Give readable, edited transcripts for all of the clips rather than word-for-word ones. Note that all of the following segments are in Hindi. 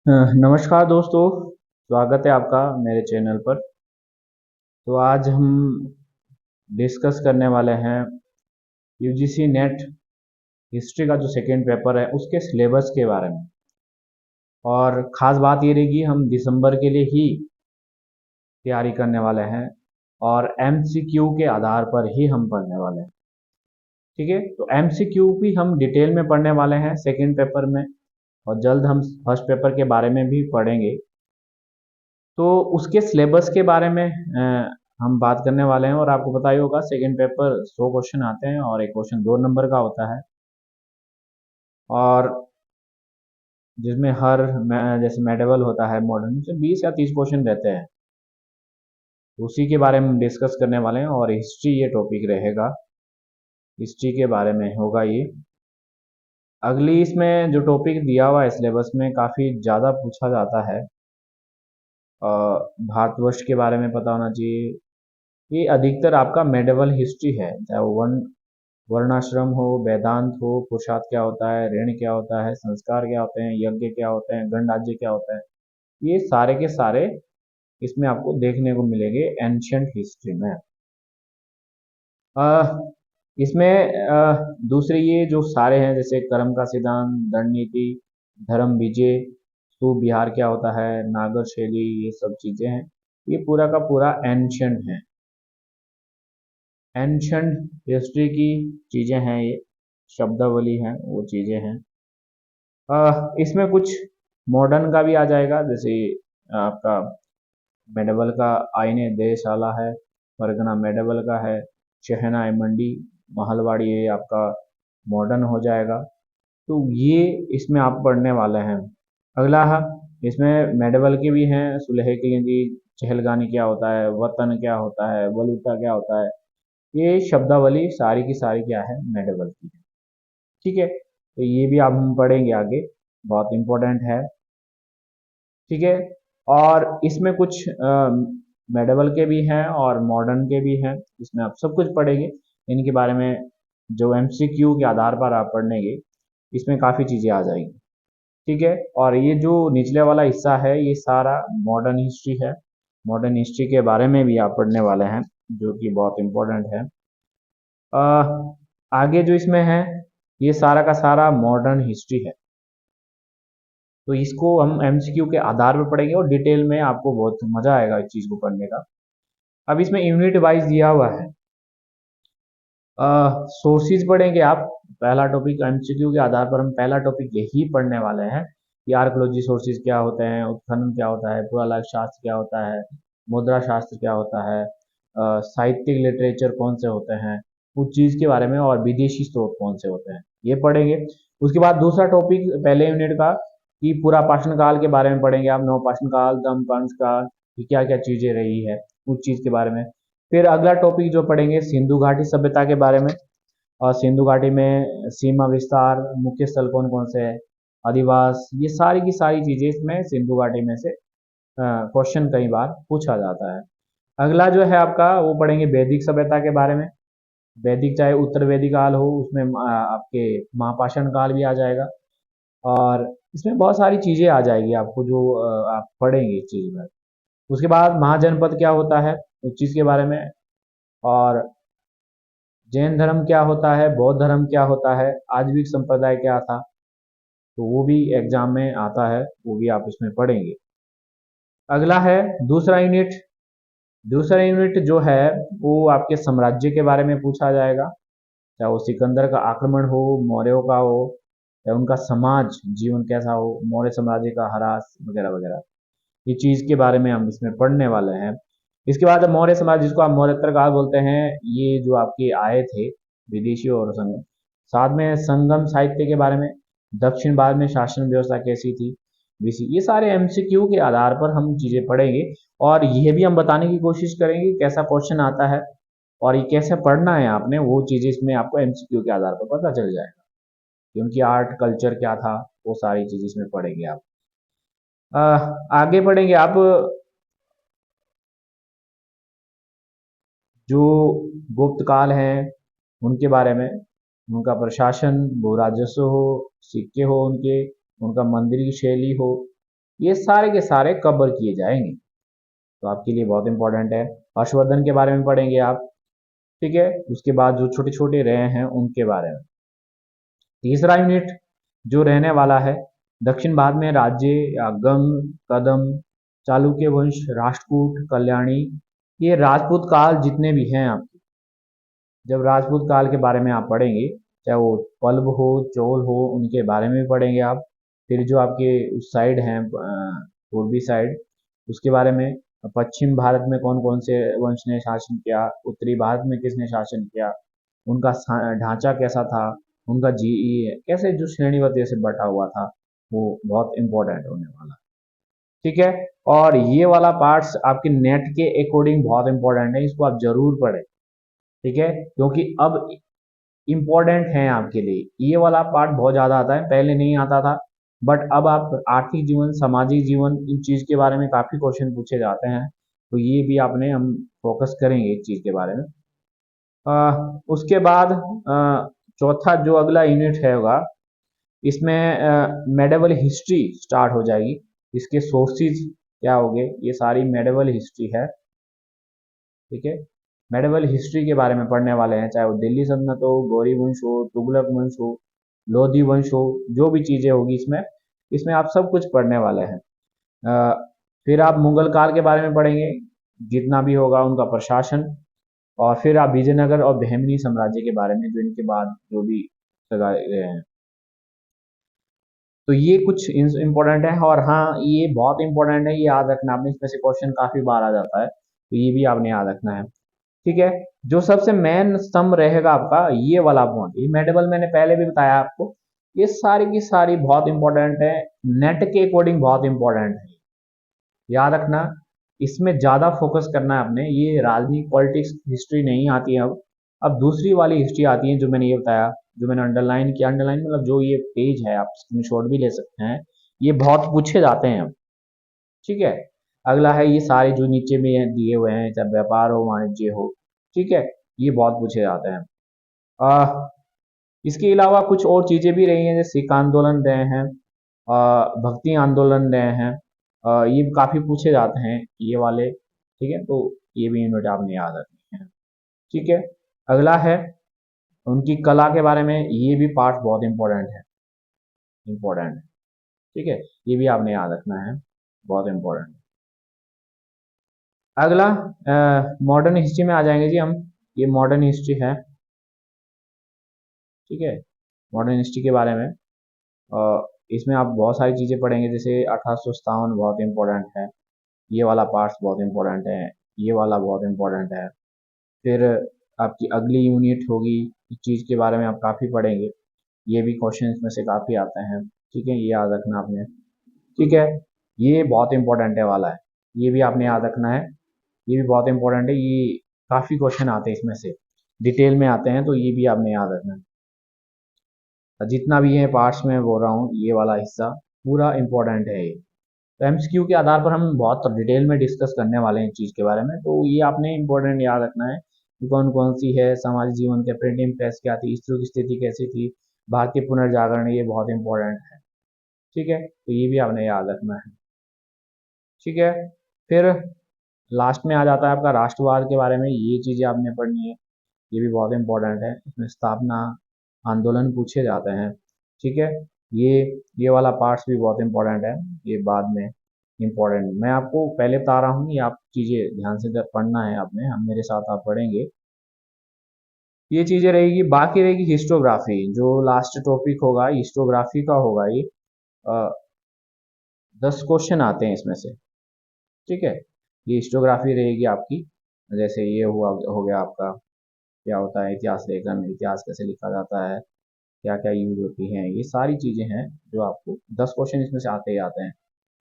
नमस्कार दोस्तों। स्वागत है आपका मेरे चैनल पर। तो आज हम डिस्कस करने वाले हैं यूजीसी नेट हिस्ट्री का जो सेकेंड पेपर है उसके सिलेबस के बारे में। और ख़ास बात ये रहेगी, हम दिसंबर के लिए ही तैयारी करने वाले हैं और एमसीक्यू के आधार पर ही हम पढ़ने वाले हैं। ठीक है, तो एमसीक्यू भी हम डिटेल में पढ़ने वाले हैं सेकेंड पेपर में, और जल्द हम फर्स्ट पेपर के बारे में भी पढ़ेंगे। तो उसके सिलेबस के बारे में हम बात करने वाले हैं। और आपको पता ही होगा, सेकंड पेपर 100 क्वेश्चन आते हैं और एक क्वेश्चन 2 नंबर का होता है। और जिसमें जैसे मेडिवल होता है मॉडर्न से 20 या 30 क्वेश्चन रहते हैं। तो उसी के बारे में हम डिस्कस करने वाले हैं। और हिस्ट्री ये टॉपिक रहेगा, हिस्ट्री के बारे में होगा ये। अगली इसमें जो टॉपिक दिया हुआ है सिलेबस में, काफ़ी ज़्यादा पूछा जाता है। भारतवर्ष के बारे में पता होना चाहिए। ये अधिकतर आपका मेडिवल हिस्ट्री है, चाहे वो वर्णाश्रम हो, वेदांत हो, पुरुषार्थ क्या होता है, ऋण क्या होता है, संस्कार क्या होते हैं, यज्ञ क्या होते हैं, गणराज्य क्या होता है। ये सारे के सारे इसमें आपको देखने को मिलेंगे एंशियंट हिस्ट्री में। इसमें दूसरे ये जो सारे हैं, जैसे कर्म का सिद्धांत, दंड नीति, धर्म विजय, सुविहार क्या होता है, नागर शैली, ये सब चीजें हैं। ये पूरा का पूरा एंशियंट है, एंशंट हिस्ट्री की चीज़ें हैं। ये शब्दावली हैं, वो चीज़ें हैं। इसमें कुछ मॉडर्न का भी आ जाएगा, जैसे आपका मेडबल का आईने देशाला है, परगना मेडबल का है, शहनाई मंडी, महलवाड़ी, ये आपका मॉडर्न हो जाएगा। तो ये इसमें आप पढ़ने वाले हैं। अगला है, इसमें मेडबल के भी हैं, सुलह के लिए चहलगानी क्या होता है, वतन क्या होता है, बलूता क्या होता है। ये शब्दावली सारी की सारी क्या है, मेडिवल की है। ठीक है, तो ये भी आप हम पढ़ेंगे आगे, बहुत इंपॉर्टेंट है। ठीक है, और इसमें कुछ मेडिवल के भी हैं और मॉडर्न के भी हैं, इसमें आप सब कुछ पढ़ेंगे। इनके बारे में जो एमसीक्यू के आधार पर आप पढ़ेंगे, इसमें काफ़ी चीज़ें आ जाएंगी। ठीक है, और ये जो निचले वाला हिस्सा है, ये सारा मॉडर्न हिस्ट्री है। मॉडर्न हिस्ट्री के बारे में भी आप पढ़ने वाले हैं, जो कि बहुत इंपॉर्टेंट है। अ, आगे जो इसमें है, ये सारा का सारा मॉडर्न हिस्ट्री है। तो इसको हम एमसीक्यू के आधार पर पढ़ेंगे और डिटेल में आपको बहुत मजा आएगा इस चीज को पढ़ने का। अब इसमें यूनिट वाइज दिया हुआ है। सोर्सेज पढ़ेंगे आप। पहला टॉपिक एमसीक्यू के आधार पर हम पहला टॉपिक यही पढ़ने वाले हैं कि आर्कोलॉजी सोर्सेज क्या होते हैं, उत्खनन क्या होता है, पुरालाख शास्त्र क्या होता है, मुद्रा शास्त्र क्या होता है, साहित्यिक लिटरेचर कौन से होते हैं, उस चीज़ के बारे में, और विदेशी स्रोत कौन से होते हैं, ये पढ़ेंगे। उसके बाद दूसरा टॉपिक पहले यूनिट का कि पूरा पाषाण काल के बारे में पढ़ेंगे आप, नवपाषाण काल, दमपाषाण काल, क्या क्या चीज़ें रही है उस चीज़ के बारे में। फिर अगला टॉपिक जो पढ़ेंगे, सिंधु घाटी सभ्यता के बारे में। और सिंधु घाटी में सीमा विस्तार, मुख्य स्थल कौन कौन से है, अधिवास, ये सारी की सारी चीजें इसमें सिंधु घाटी में से क्वेश्चन कई बार पूछा जाता है। अगला जो है आपका, वो पढ़ेंगे वैदिक सभ्यता के बारे में। वैदिक चाहे उत्तर वैदिक काल हो, उसमें आपके महापाषाण काल भी आ जाएगा। और इसमें बहुत सारी चीजें आ जाएगी आपको, जो आप पढ़ेंगे इस चीज में। उसके बाद महाजनपद क्या होता है, उस चीज के बारे में। और जैन धर्म क्या होता है, बौद्ध धर्म क्या होता है, आजीविक संप्रदाय क्या था, तो वो भी एग्जाम में आता है, वो भी आप इसमें पढ़ेंगे। अगला है दूसरा यूनिट। दूसरा यूनिट जो है, वो आपके साम्राज्य के बारे में पूछा जाएगा, चाहे वो सिकंदर का आक्रमण हो, मौर्यों का हो, या उनका समाज जीवन कैसा हो, मौर्य साम्राज्य का ह्रास वगैरह वगैरह, ये चीज के बारे में हम इसमें पढ़ने वाले हैं। इसके बाद मौर्य समाज, जिसको आप मौर्योत्तर काल बोलते हैं, ये जो आपके आए थे विदेशी और संगम, साथ में संगम साहित्य के बारे में, दक्षिण भारत में शासन व्यवस्था कैसी थी, बीसी, ये सारे एमसीक्यू के आधार पर हम चीजें पढ़ेंगे। और ये भी हम बताने की कोशिश करेंगे कैसा क्वेश्चन आता है और ये कैसे पढ़ना है आपने, वो चीजें इसमें आपको एमसीक्यू के आधार पर पता चल जाएगा कि उनकी आर्ट कल्चर क्या था, वो सारी चीजें इसमें पढ़ेंगे आप। आगे बढ़ेंगे आप, जो गुप्त काल हैं उनके बारे में, उनका प्रशासन, भू राजस्व हो, सिक्के हो उनके, उनका मंदिर की शैली हो, ये सारे के सारे कवर किए जाएंगे, तो आपके लिए बहुत इंपॉर्टेंट है। हर्षवर्धन के बारे में पढ़ेंगे आप, ठीक है। उसके बाद जो छोटे छोटे रहे हैं उनके बारे में। तीसरा यूनिट जो रहने वाला है, दक्षिण भारत में राज्य या गंग, कदम, चालुक्य वंश, राष्ट्रकूट, कल्याणी, ये राजपूत काल जितने भी हैं आपके, जब राजपूत काल के बारे में आप पढ़ेंगे, चाहे वो पल्लव हो, चोल हो, उनके बारे में भी पढ़ेंगे आप। फिर जो आपके उस साइड हैं पूर्वी साइड, उसके बारे में। पश्चिम भारत में कौन कौन से वंश ने शासन किया, उत्तरी भारत में किसने शासन किया, उनका ढांचा कैसा था, उनका जीई कैसे जो श्रेणीबद्ध जैसे बटा हुआ था, वो बहुत इंपॉर्टेंट होने वाला है, ठीक है। और ये वाला पार्ट्स आपके नेट के अकॉर्डिंग बहुत इंपॉर्टेंट है, इसको आप जरूर पढ़ें, ठीक है, क्योंकि अब इम्पोर्टेंट है आपके लिए। ये वाला पार्ट बहुत ज़्यादा आता है, पहले नहीं आता था, बट अब आप आर्थिक जीवन, सामाजिक जीवन, इन चीज़ के बारे में काफ़ी क्वेश्चन पूछे जाते हैं, तो ये भी आपने हम फोकस करेंगे इस चीज़ के बारे में। उसके बाद चौथा जो अगला यूनिट है होगा, इसमें मेडिवल हिस्ट्री स्टार्ट हो जाएगी। इसके सोर्सेज क्या होंगे, ये सारी मेडिवल हिस्ट्री है, ठीक है। मेडिवल हिस्ट्री के बारे में पढ़ने वाले हैं, चाहे वो दिल्ली सल्तनत हो, गौरी वंश हो, तुगलक वंश हो, लोधी वंश हो, जो भी चीज़ें होगी इसमें इसमें आप सब कुछ पढ़ने वाले हैं। अ, फिर आप मुगल काल के बारे में पढ़ेंगे, जितना भी होगा उनका प्रशासन। और फिर आप विजयनगर और बहमनी साम्राज्य के बारे में, जो इनके बाद जो भी लगाए गए हैं। तो ये कुछ इंपॉर्टेंट है। और हाँ, ये बहुत इंपॉर्टेंट है, ये याद रखना आपने, इसमें से क्वेश्चन काफी बार आ जाता है, तो ये भी आपने याद रखना है, ठीक है। जो सबसे मेन स्तंभ रहेगा आपका, ये वाला पॉइंट, ये मेडिवल मैंने पहले भी बताया आपको, ये सारी की सारी बहुत इंपॉर्टेंट है, नेट के अकॉर्डिंग बहुत इंपॉर्टेंट है, याद रखना। इसमें ज्यादा फोकस करना है आपने। ये राजनीति, पॉलिटिक्स, हिस्ट्री नहीं आती है अब दूसरी वाली हिस्ट्री आती है, जो मैंने ये बताया, जो मैंने अंडरलाइन किया। अंडरलाइन मतलब जो ये पेज है, आप स्क्रीनशॉट भी ले सकते हैं, ये बहुत पूछे जाते हैं, ठीक है। अगला है ये सारे जो नीचे में दिए हुए हैं, चाहे व्यापार हो, वाणिज्य हो, ठीक है, ये बहुत पूछे जाते हैं। आ, इसके अलावा कुछ और चीजें भी रही हैं, जैसे सिख आंदोलन रहे हैं, भक्ति आंदोलन रहे हैं, ये काफी पूछे जाते हैं ये वाले, ठीक है। तो ये भी यूनिट आपने याद रखनी है, ठीक है। अगला है उनकी कला के बारे में, ये भी पार्ट बहुत इंपॉर्टेंट है, इंपॉर्टेंट है, ठीक है। ये भी आपने याद रखना है, बहुत इंपॉर्टेंट है। अगला मॉडर्न हिस्ट्री में आ जाएंगे जी हम। ये मॉडर्न हिस्ट्री है, ठीक है। मॉडर्न हिस्ट्री के बारे में इसमें आप बहुत सारी चीज़ें पढ़ेंगे, जैसे 1857 बहुत इंपॉर्टेंट है, ये वाला पार्ट्स बहुत इंपॉर्टेंट है, ये वाला बहुत इंपॉर्टेंट है। फिर आपकी अगली यूनिट होगी, इस चीज़ के बारे में आप काफ़ी पढ़ेंगे, ये भी क्वेश्चन इसमें से काफ़ी आते हैं, ठीक है, ये याद रखना आपने, ठीक है। ये बहुत इंपॉर्टेंट है वाला है, ये भी आपने याद रखना है, ये भी बहुत इंपॉर्टेंट है, ये काफ़ी क्वेश्चन आते हैं इसमें से, डिटेल में आते हैं, तो ये भी आपने याद रखना है। जितना भी है पार्ट्स में बोल रहा हूँ, ये वाला हिस्सा पूरा इंपॉर्टेंट है ये। तो एमसीक्यू के आधार पर हम बहुत डिटेल में डिस्कस करने वाले हैं इस चीज़ के बारे में, तो ये आपने इंपॉर्टेंट याद रखना है कि कौन कौन सी है, सामाजिक जीवन के, प्रिंटिंग प्रेस क्या थी, स्त्रियों की स्थिति कैसी थी, भारतीय पुनर्जागरण, ये बहुत इंपॉर्टेंट है, ठीक है। तो ये भी आपने याद रखना है, ठीक है। फिर लास्ट में आ जाता है आपका राष्ट्रवाद के बारे में, ये चीज़ें आपने पढ़नी है, ये भी बहुत इंपॉर्टेंट है, इसमें स्थापना आंदोलन पूछे जाते हैं, ठीक है। ये ये वाला पार्ट्स भी बहुत इंपॉर्टेंट है, ये बाद में इंपॉर्टेंट, मैं आपको पहले बता रहा हूँ, ये आप चीज़ें ध्यान से पढ़ना है आपने, हम मेरे साथ आप पढ़ेंगे, ये चीज़ें रहेगी। बाकी रहेगी हिस्टोग्राफी, जो लास्ट टॉपिक होगा हिस्टोग्राफी का होगा, ये 10 क्वेश्चन आते हैं इसमें से, ठीक है। ये हिस्टोग्राफी रहेगी आपकी, जैसे ये हुआ हो गया आपका, क्या होता है इतिहास लेखन, इतिहास कैसे लिखा जाता है, क्या क्या यूज होती हैं, ये सारी चीज़ें हैं जो आपको 10 क्वेश्चन इसमें से आते ही आते हैं।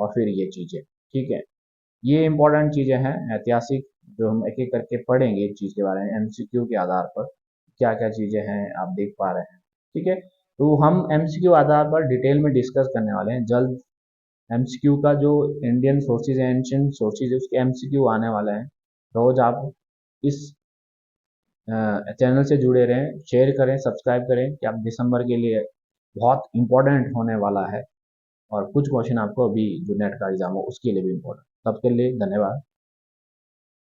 और फिर ये चीज़ें, ठीक है, ये इंपॉर्टेंट चीज़ें हैं ऐतिहासिक, जो हम एक एक करके पढ़ेंगे इस चीज़ के बारे में एमसीक्यू के आधार पर, क्या क्या चीज़ें हैं आप देख पा रहे हैं, ठीक है। तो हम एमसीक्यू आधार पर डिटेल में डिस्कस करने वाले हैं जल्द। एमसीक्यू का जो इंडियन सोर्सेज है, एंशियंट सोर्सेज है, उसके एमसीक्यू आने वाले हैं। रोज आप इस चैनल से जुड़े रहें, शेयर करें, सब्सक्राइब करें, कि आप दिसंबर के लिए बहुत इंपॉर्टेंट होने वाला है। और कुछ क्वेश्चन आपको अभी जो नेट का एग्जाम हो उसके लिए भी इम्पोर्टेंट। तब के लिए धन्यवाद।